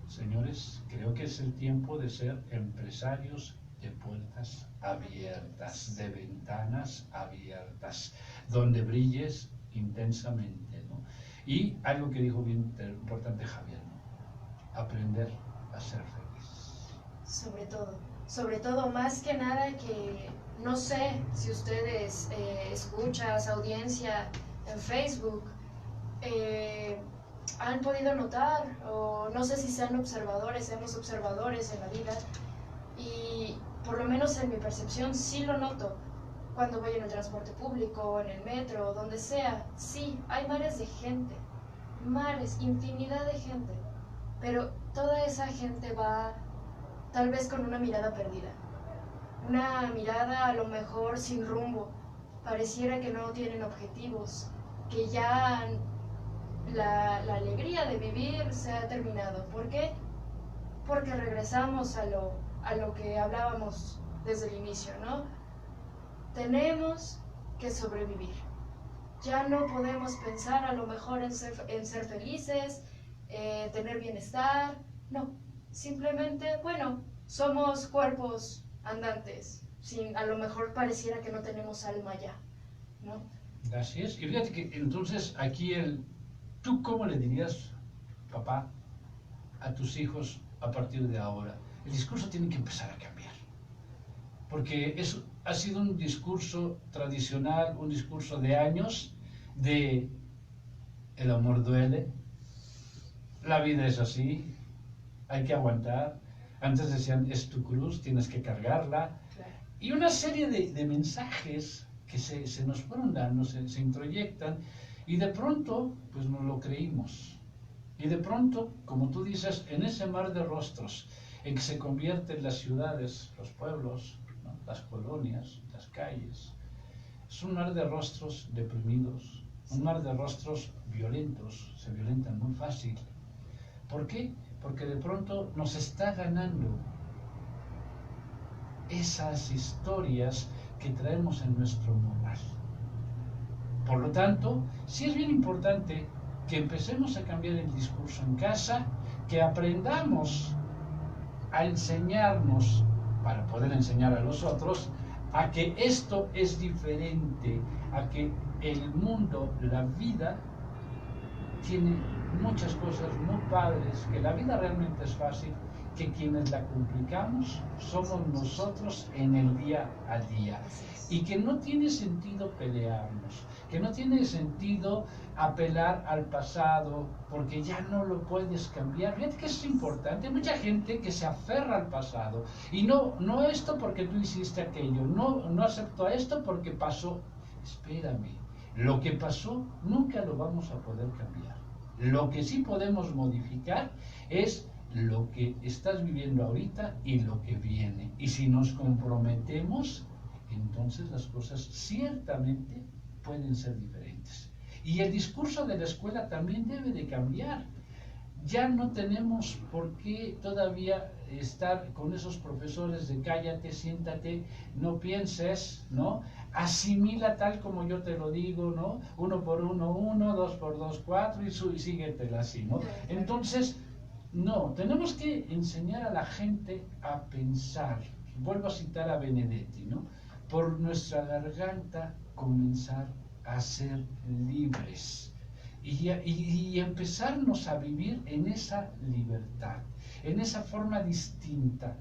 señores, creo que es el tiempo de ser empresarios de puertas abiertas, de ventanas abiertas, donde brilles intensamente, ¿no? Y algo que dijo bien importante Javier, ¿no? Aprender a ser feliz. Sobre todo, más que nada que no sé si ustedes escuchas, audiencia en Facebook, han podido notar, o no sé si sean observadores, seamos observadores en la vida, y por lo menos en mi percepción sí lo noto cuando voy en el transporte público, en el metro, donde sea. Sí, hay mares de gente, mares, infinidad de gente, pero toda esa gente va tal vez con una mirada perdida, una mirada a lo mejor sin rumbo, pareciera que no tienen objetivos, que ya la alegría de vivir se ha terminado. ¿Por qué? Porque regresamos a lo que hablábamos desde el inicio, ¿no? Tenemos que sobrevivir. Ya no podemos pensar a lo mejor en ser felices, tener bienestar, no. Simplemente, bueno, somos cuerpos andantes, a lo mejor pareciera que no tenemos alma ya, ¿no? Así es. Y fíjate que entonces aquí ¿tú cómo le dirías, papá, a tus hijos a partir de ahora? El discurso tiene que empezar a cambiar. Porque ha sido un discurso tradicional, un discurso de años, de el amor duele, la vida es así, hay que aguantar. Antes decían, es tu cruz, tienes que cargarla. Claro. Y una serie de mensajes que se nos fueron dando, se introyectan, y de pronto, pues nos lo creímos. Y de pronto, como tú dices, en ese mar de rostros, en que se convierten las ciudades, los pueblos, ¿no? Las colonias, las calles, es un mar de rostros deprimidos, un mar de rostros violentos, se violentan muy fácil. ¿Por qué? Porque de pronto nos está ganando esas historias que traemos en nuestro moral. Por lo tanto, sí es bien importante que empecemos a cambiar el discurso en casa, que aprendamos a enseñarnos, para poder enseñar a los otros, a que esto es diferente, a que el mundo, la vida, tiene muchas cosas muy padres, que la vida realmente es fácil, que quienes la complicamos somos nosotros en el día a día, y que no tiene sentido pelearnos, que no tiene sentido apelar al pasado, porque ya no lo puedes cambiar. Fíjate que es importante, hay mucha gente que se aferra al pasado, y no esto porque tú hiciste aquello, no acepto esto porque pasó. Espérame, Lo que pasó nunca lo vamos a poder cambiar. Lo que sí podemos modificar es lo que estás viviendo ahorita y lo que viene. Y si nos comprometemos, entonces las cosas ciertamente pueden ser diferentes. Y el discurso de la escuela también debe de cambiar. Ya no tenemos por qué todavía estar con esos profesores de cállate, siéntate, no pienses, ¿no? Asimila tal como yo te lo digo, ¿no? 1 por 1, 1, 2 por 2, 4 y síguetela así, ¿no? Entonces, no, tenemos que enseñar a la gente a pensar. Vuelvo a citar a Benedetti, ¿no? Por nuestra garganta comenzar a ser libres. Y empezarnos a vivir en esa libertad, en esa forma distinta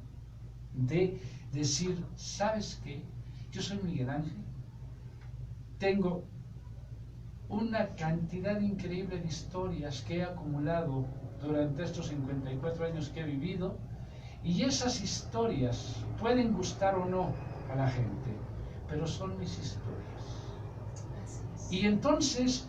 de decir, ¿sabes qué? Yo soy Miguel Ángel, tengo una cantidad increíble de historias que he acumulado durante estos 54 años que he vivido, y esas historias pueden gustar o no a la gente, pero son mis historias. Y entonces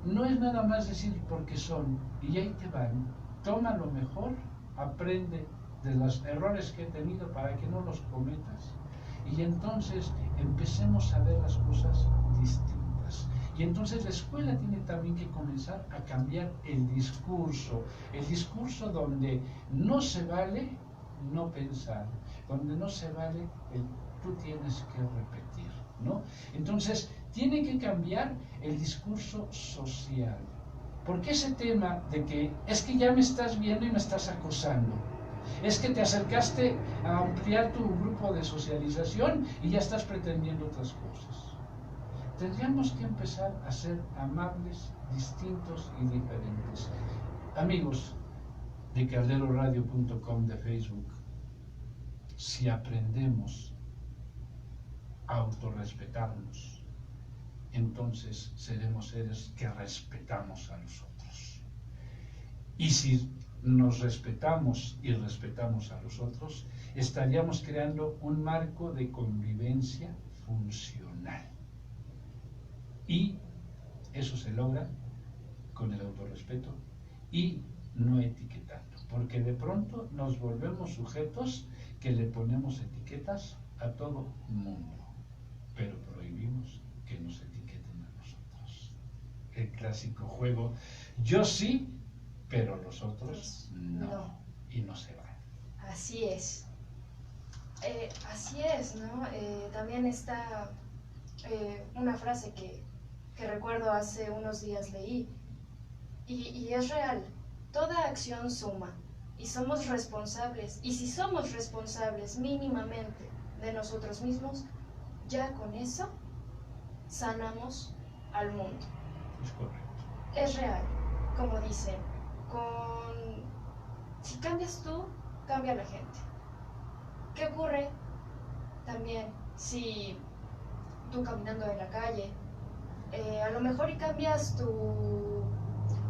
no es nada más decir porque son, y ahí te van, toma lo mejor, aprende de los errores que he tenido para que no los cometas, y entonces empecemos a ver las cosas distintas. Y entonces la escuela tiene también que comenzar a cambiar el discurso donde no se vale no pensar, donde no se vale el tú tienes que repetir, ¿no? Entonces tiene que cambiar el discurso social, porque ese tema de que es que ya me estás viendo y me estás acosando, es que te acercaste a ampliar tu grupo de socialización y ya estás pretendiendo otras cosas. Tendríamos que empezar a ser amables, distintos y diferentes. Amigos de calderoradio.com de Facebook, si aprendemos a autorrespetarnos, entonces seremos seres que respetamos a los otros. Y si nos respetamos y respetamos a los otros, estaríamos creando un marco de convivencia funcional. Y eso se logra con el autorrespeto y no etiquetando, porque de pronto nos volvemos sujetos que le ponemos etiquetas a todo mundo, pero prohibimos que nos etiqueten a nosotros. El clásico juego, yo sí, pero los otros no. Y no se van. Así es. Así es, ¿no? También está una frase que recuerdo hace unos días leí, y es real. Toda acción suma, y somos responsables, y si somos responsables mínimamente de nosotros mismos, ya con eso sanamos al mundo. Es correcto. Es real, como dicen, si cambias tú, cambia la gente. ¿Qué ocurre también si tú caminando en la calle, a lo mejor y cambias tu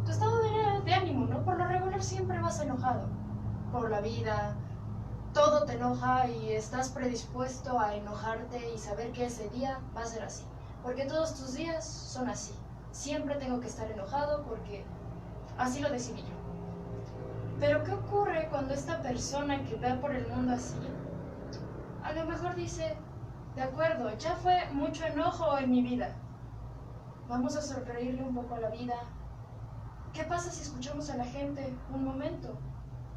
estado de ánimo, ¿no? Por lo regular siempre vas enojado por la vida, todo te enoja y estás predispuesto a enojarte y saber que ese día va a ser así, porque todos tus días son así. Siempre tengo que estar enojado porque así lo decidí yo. Pero ¿qué ocurre cuando esta persona que ve por el mundo así, a lo mejor dice, de acuerdo, ya fue mucho enojo en mi vida, vamos a sonreírle un poco a la vida? ¿Qué pasa si escuchamos a la gente un momento?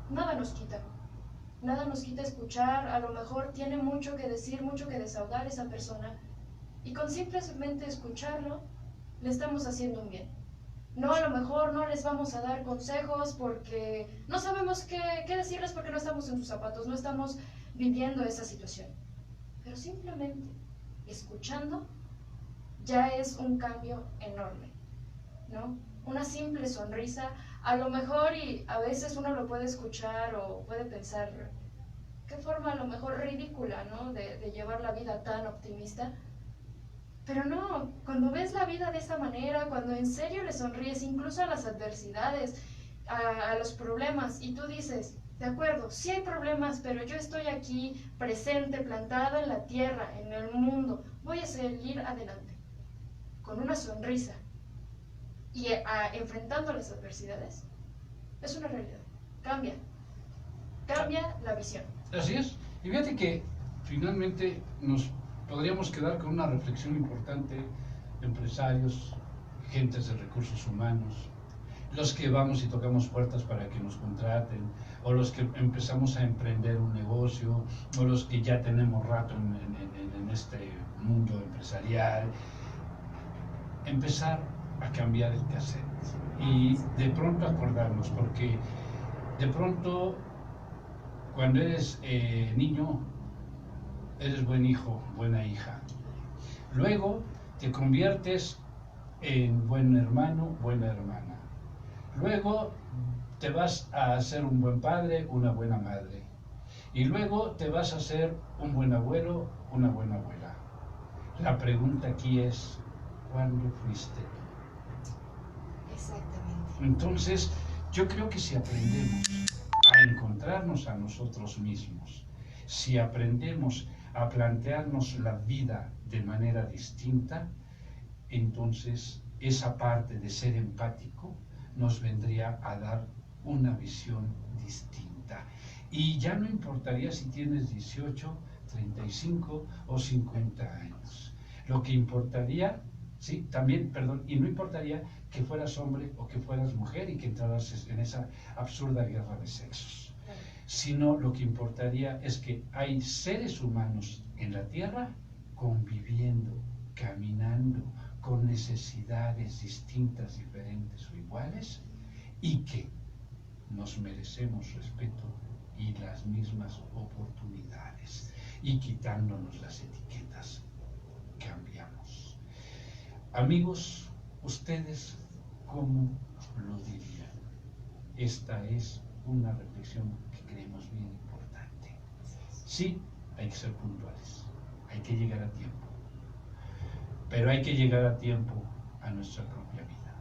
Nada nos quita escuchar. A lo mejor tiene mucho que decir, mucho que desahogar esa persona, y con simplemente escucharlo le estamos haciendo un bien. No, a lo mejor no les vamos a dar consejos porque no sabemos qué decirles, porque no estamos en sus zapatos, no estamos viviendo esa situación, pero simplemente escuchando ya es un cambio enorme, ¿no? Una simple sonrisa, a lo mejor, y a veces uno lo puede escuchar o puede pensar, qué forma a lo mejor ridícula, ¿no? de llevar la vida tan optimista. Pero no, cuando ves la vida de esa manera, cuando en serio le sonríes incluso a las adversidades, a los problemas, y tú dices, de acuerdo, sí hay problemas, pero yo estoy aquí presente, plantado en la tierra, en el mundo, voy a seguir adelante. con una sonrisa y enfrentando las adversidades, es una realidad. Cambia la visión. Así es. Y fíjate que finalmente nos podríamos quedar con una reflexión importante, empresarios, gentes de recursos humanos, los que vamos y tocamos puertas para que nos contraten, o los que empezamos a emprender un negocio, o los que ya tenemos rato en este mundo empresarial. Empezar a cambiar el cassette y de pronto acordarnos, porque de pronto cuando eres niño eres buen hijo, buena hija, luego te conviertes en buen hermano, buena hermana, luego te vas a ser un buen padre, una buena madre, y luego te vas a ser un buen abuelo, una buena abuela. La pregunta aquí es, ¿cuándo fuiste tú? Exactamente. Entonces, yo creo que si aprendemos a encontrarnos a nosotros mismos, si aprendemos a plantearnos la vida de manera distinta, entonces esa parte de ser empático nos vendría a dar una visión distinta. Y ya no importaría si tienes 18, 35 o 50 años. Lo que importaría, sí, también, perdón, y no importaría que fueras hombre o que fueras mujer y que entraras en esa absurda guerra de sexos, sino lo que importaría es que hay seres humanos en la Tierra conviviendo, caminando, con necesidades distintas, diferentes o iguales, y que nos merecemos respeto y las mismas oportunidades, y quitándonos las etiquetas cambiamos. Amigos, ¿ustedes cómo lo dirían? Esta es una reflexión que creemos bien importante. Sí, hay que ser puntuales, hay que llegar a tiempo, pero hay que llegar a tiempo a nuestra propia vida,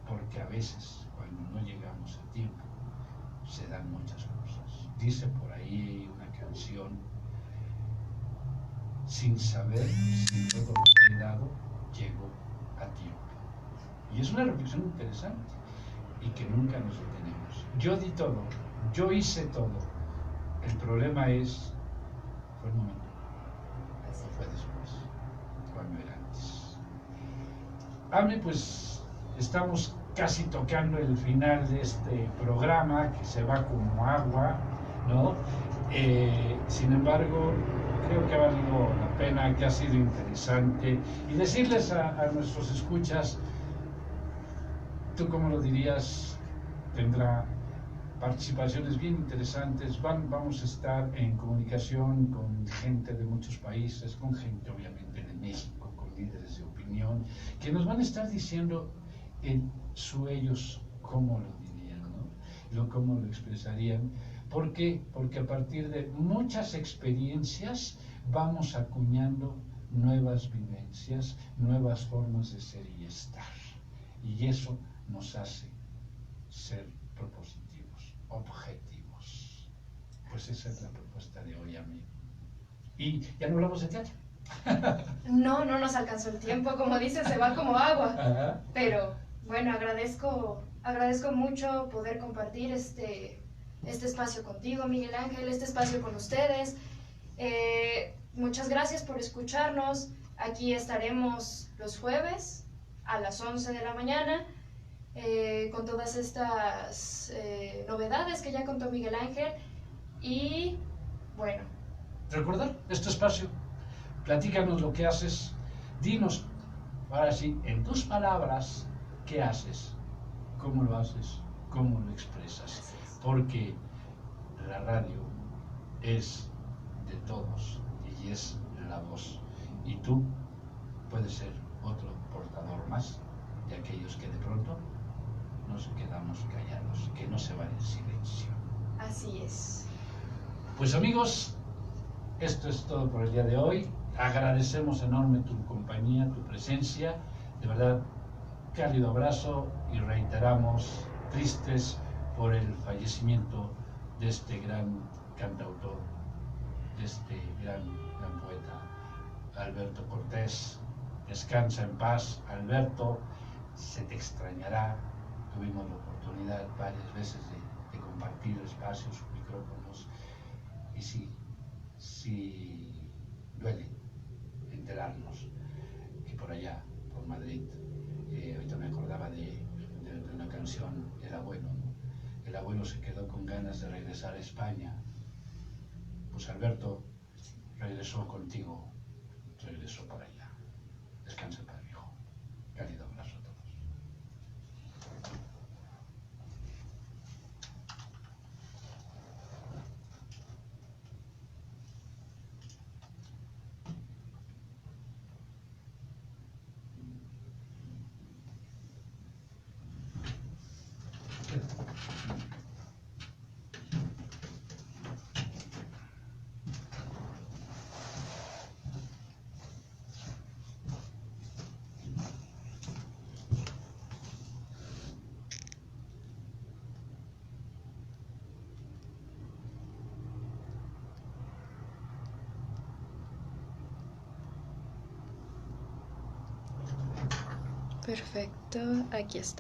porque a veces cuando no llegamos a tiempo se dan muchas cosas. Dice por ahí una canción, sin saber si todo lo que he dado llegó a tiempo. Y es una reflexión interesante y que nunca nos detenemos. Yo di todo, yo hice todo. El problema es, ¿fue el momento o fue después? ¿Cuándo era antes? Ame, pues estamos casi tocando el final de este programa que se va como agua, ¿no? Sin embargo, creo que ha valido la pena, que ha sido interesante, y decirles a nuestros escuchas, ¿tú cómo lo dirías? Tendrá participaciones bien interesantes, vamos a estar en comunicación con gente de muchos países, con gente obviamente de México, con líderes de opinión, que nos van a estar diciendo ellos cómo lo dirían, ¿no? Cómo lo expresarían. ¿Por qué? Porque a partir de muchas experiencias vamos acuñando nuevas vivencias, nuevas formas de ser y estar. Y eso nos hace ser propositivos, objetivos. Pues esa es la propuesta de hoy, amigo. Y ya no hablamos de teatro. No nos alcanzó el tiempo, como dices, se va como agua. Ajá. Pero bueno, agradezco mucho poder compartir este espacio contigo, Miguel Ángel, este espacio con ustedes. Muchas gracias por escucharnos. Aquí estaremos los jueves a las 11 de la mañana con todas estas novedades que ya contó Miguel Ángel. Y bueno, Recordar este espacio, platícanos lo que haces, dinos, ahora sí, en tus palabras, ¿qué haces? ¿Cómo lo haces? ¿Cómo lo expresas? Porque la radio es de todos y es la voz. Y tú puedes ser otro portador más de aquellos que de pronto nos quedamos callados, que no se van en silencio. así es. Pues amigos, esto es todo por el día de hoy. Agradecemos enorme tu compañía, tu presencia. De verdad, cálido abrazo y reiteramos tristes por el fallecimiento de este gran cantautor, de este gran poeta, Alberto Cortés, Descansa en paz, Alberto, se te extrañará. Tuvimos la oportunidad varias veces de compartir espacios, micrófonos, y sí duele enterarnos que por allá, por Madrid, ahorita me acordaba de una canción, El abuelo, ¿no? El abuelo se quedó con ganas de regresar a España. Pues Alberto regresó contigo, regresó para allá. Descansa en paz, hijo. Cálido abrazo a todos. Perfecto, aquí está.